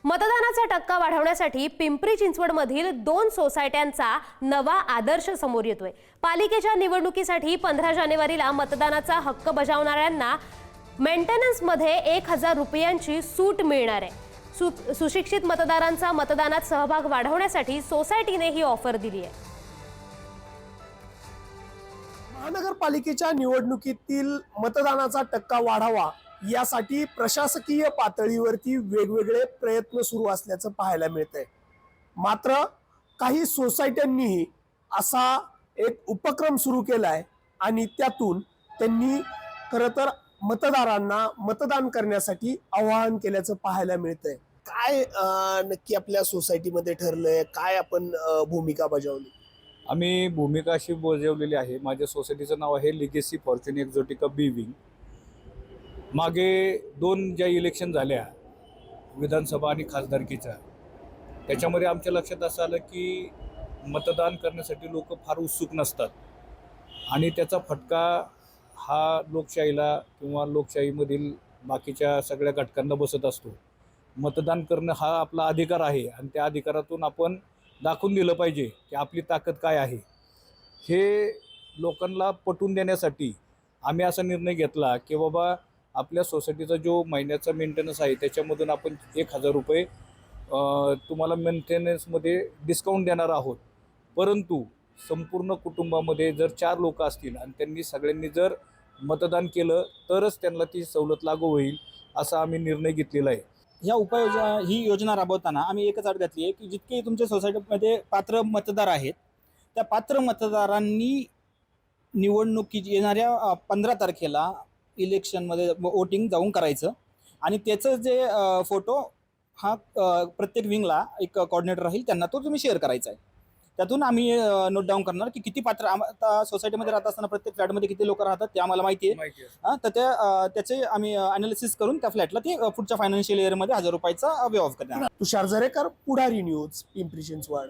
मतदानाचा टक्का वाढवण्यासाठी पिंपरी चिंचवडमधील 2 सोसायट्यांचा नवा आदर्श समोर येतोय। पालिकेच्या निवडणुकीसाठी 15 जानेवारीला मतदानाचा हक्क बजावणाऱ्यांना मेंटेनन्समध्ये 1000 रुपयांची सूट मिळणार आहे। सुशिक्षित मतदारांचा मतदानात सहभाग वाढवण्यासाठी सोसायटीने ही ऑफर दिली आहे। महानगरपालिकेच्या निवडणुकीतील मतदानाचा टक्का वाढावा यासाठी प्रशासकीय पातळीवरती वेगवेगळे प्रयत्न सुरू असल्याचं पाहायला मिळतंय। मात्र काही सोसायट्यांनी असा एक उपक्रम सुरू केलाय आणि त्यातून त्यांनी खरं तर मतदारांना मतदान करण्यासाठी आवाहन केल्याचं पाहायला मिळतंय। काय नक्की आपल्या सोसायटीमध्ये ठरलंय, काय आपण भूमिका बजावली? आम्ही भूमिका अशी बजावलेली आहे। माझ्या सोसायटीचं नाव आहे लिगेसी फॉर्च्यून एक्झॉटिका बी विंग। मागे 2 ज्या इलेक्शन झाल्या विधानसभा आणि खासदारकीच्या, त्याच्यामध्ये आमच्या लक्षात असं आलं की मतदान करण्यासाठी लोक फार उत्सुक नसतात आणि त्याचा फटका हा लोकशाहीला किंवा लोकशाहीमधील बाकीच्या सगळ्या घटकांना बसत असतो। मतदान करणं हा आपला अधिकार आहे आणि त्या अधिकारातून आपण दाखवून दिलं पाहिजे की आपली ताकद काय आहे। हे लोकांना पटवून देण्यासाठी आम्ही असा निर्णय घेतला की बाबा आपल्या सोसायटीचा जो महिन्याचा मेंटेनन्स आहे त्याच्यामधून आपण 1000 रुपये तुम्हाला मेंटेनन्समध्ये डिस्काउंट देणार आहोत। परंतु संपूर्ण कुटुंबामध्ये जर 4 लोक असतील आणि त्यांनी सगळ्यांनी जर मतदान केलं तरच त्यांना ती सवलत लागू होईल असा आम्ही निर्णय घेतलेला आहे। ही योजना राबवताना आम्ही एकच अट घातली आहे की जितके तुमच्या सोसायटीमध्ये पात्र मतदार आहेत त्या पात्र मतदारांनी निवडणुकी येणाऱ्या 15 तारखेला इलेक्शनमध्ये वोटिंग जाऊन करायचं आणि त्याचं जे फोटो हा प्रत्येक विंगला एक कोऑर्डिनेटर राहील, त्यांना तो तुम्ही शेअर करायचा आहे। त्यातून आम्ही नोट डाऊन करणार की किती पात्र आता सोसायटीमध्ये राहत असताना प्रत्येक फ्लॅटमध्ये किती लोक राहतात ते आम्हाला माहिती आहे। तर त्याचे आम्ही अनालिसिस करून त्या फ्लॅटला ते पुढच्या फायनान्शियल इयरमध्ये 1000 रुपयाचा पे ऑफ करणार। तुषार जरेकर, पुढारी न्यूज, पिंपरी चिंचवड।